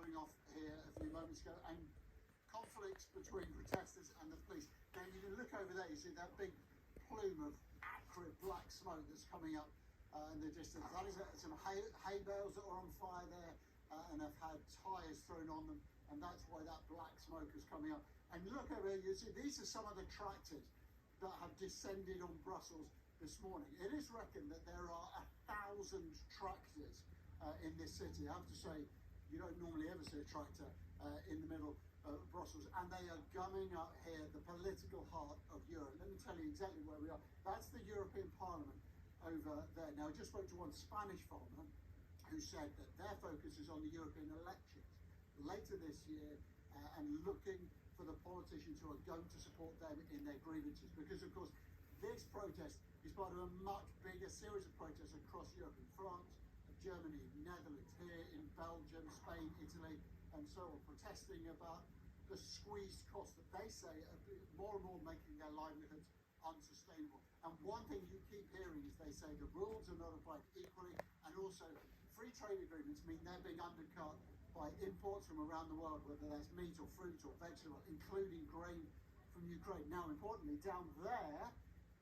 coming off here a few moments ago, and conflicts between protesters and the police. Now you can look over there, you see that big plume of acrid black smoke that's coming up in the distance. That is some hay bales that are on fire there and have had tyres thrown on them, and that's why that black smoke is coming up. And look over here, you see these are some of the tractors that have descended on Brussels this morning. It is reckoned that there are 1,000 tractors in this city. I have to say, you don't normally ever see a tractor in the middle of Brussels, and they are gumming up here, the political heart of Europe. Let me tell you exactly where we are. That's the European Parliament over there. Now, I just spoke to one Spanish farmer who said that their focus is on the European elections later this year and looking for the politicians who are going to support them in their grievances, because of course this protest is part of a much bigger series of protests across Europe, in France, Germany, Netherlands, here in Belgium, Spain, Italy, and so on, protesting about the squeezed costs that they say are more and more making their livelihoods unsustainable. And one thing you keep hearing is they say the rules are not applied equally, and also free trade agreements mean they're being undercut by imports from around the world, whether that's meat or fruit or vegetable, including grain from Ukraine. Now, importantly, down there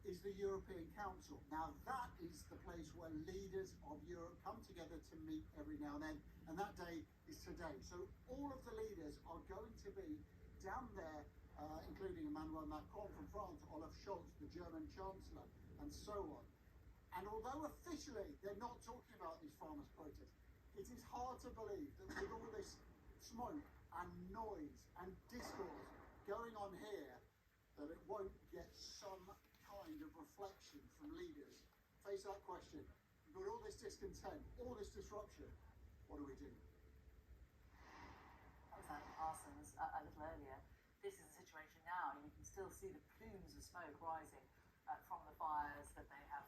is the European Council. Now, that is the place where leaders of Europe come together to meet every now and then, and that day is today. So all of the leaders are going to be down there, including Emmanuel Macron from France, Olaf Scholz, the German Chancellor, and so on. And although officially they're not talking about these farmers' protests, it is hard to believe that with all this smoke and noise and discourse going on here, that it won't get some kind of reflection from leaders. Face that question. We've got all this discontent, all this disruption. What do we do? That was Andy Parsons a little earlier. This is the situation now. You can still see the plumes of smoke rising from the fires that they have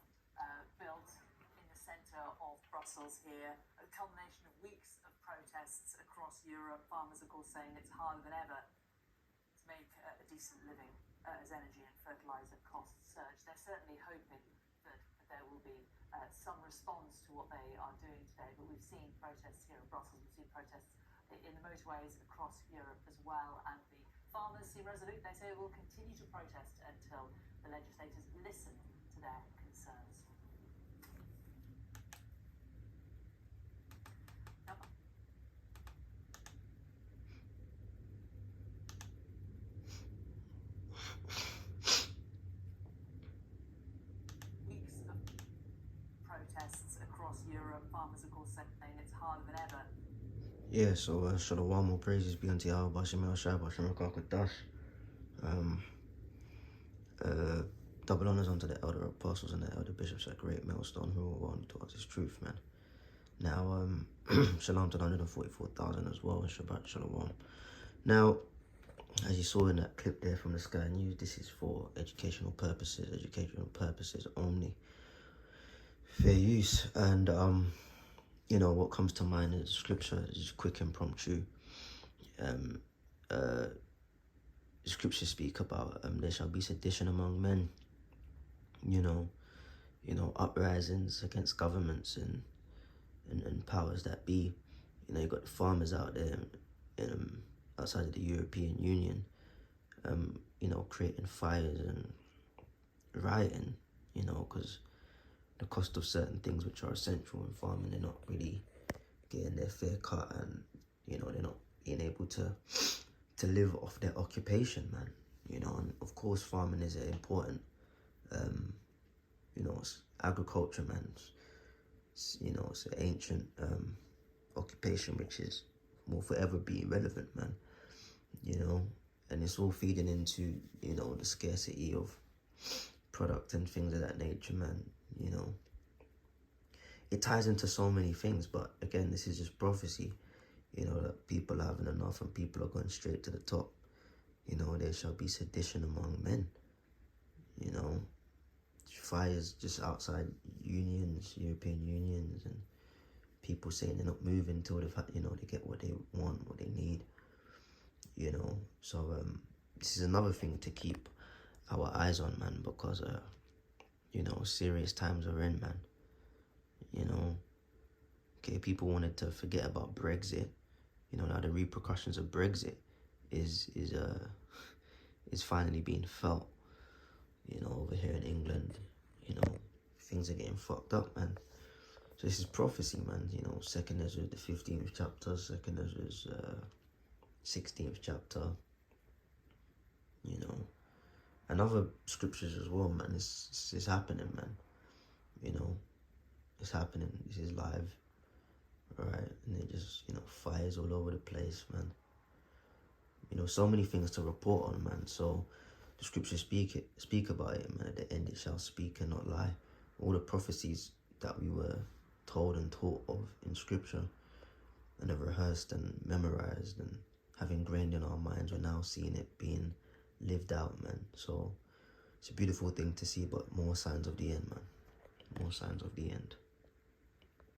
built in the centre of Brussels here. A culmination of weeks of protests across Europe. Farmers, of course, saying it's harder than ever to make a decent living as energy and fertiliser costs surge. They're certainly hoping that there will be some response to what they are doing today, but we've seen protests here in Brussels, we've seen protests in the motorways across Europe as well, and the farmers seem resolute. They say will continue to protest until the legislators listen to their concerns. Protests across Europe, farmers of course saying it's harder than ever. Yeah, so Shalom, more praises be unto Yahweh, Bashem El Shai, Bashem El Kakadash. Double honors unto the elder apostles and the elder bishops, that great millstone who were one towards his truth, man. Now, shalom to the 144,000 as well, and Shabbat Shalom. Now, as you saw in that clip there from the Sky News, this is for educational purposes only. Fair use. And you know, what comes to mind is scripture is quick and impromptu. Scriptures speak about there shall be sedition among men, you know, uprisings against governments and powers that be. You know, you got the farmers out there outside of the European Union, you know, creating fires and rioting, you know, because the cost of certain things which are essential in farming, they're not really getting their fair cut, and, you know, they're not being able to live off their occupation, man. You know, and of course farming is important, you know, it's agriculture, man. You know, it's an ancient occupation which will forever be relevant, man. You know, and it's all feeding into, you know, the scarcity of product and things of that nature, man. You know, it ties into so many things, but again, this is just prophecy, you know, that people are having enough and people are going straight to the top. You know, there shall be sedition among men, you know, fires just outside unions, European unions, and people saying they're not moving until they've had, you know, they get what they want, what they need, you know. So this is another thing to keep our eyes on, man, because you know, serious times are in, man. You know, okay, people wanted to forget about Brexit, You know, now the repercussions of Brexit is finally being felt. You know, over here in England, you know, things are getting fucked up, man. So this is prophecy, man. You know, 2nd Ezra, the 15th chapter, 2nd Ezra's 16th chapter. You know, and other scriptures as well, man. It's happening, man. You know, it's happening. This is live, right? And it just, you know, fires all over the place, man. You know, so many things to report on, man. So the scriptures speak about it, man. At the end it shall speak and not lie. All the prophecies that we were told and taught of in scripture and have rehearsed and memorized and have ingrained in our minds, we're now seeing it being lived out, man. So it's a beautiful thing to see, but more signs of the end, man. More signs of the end.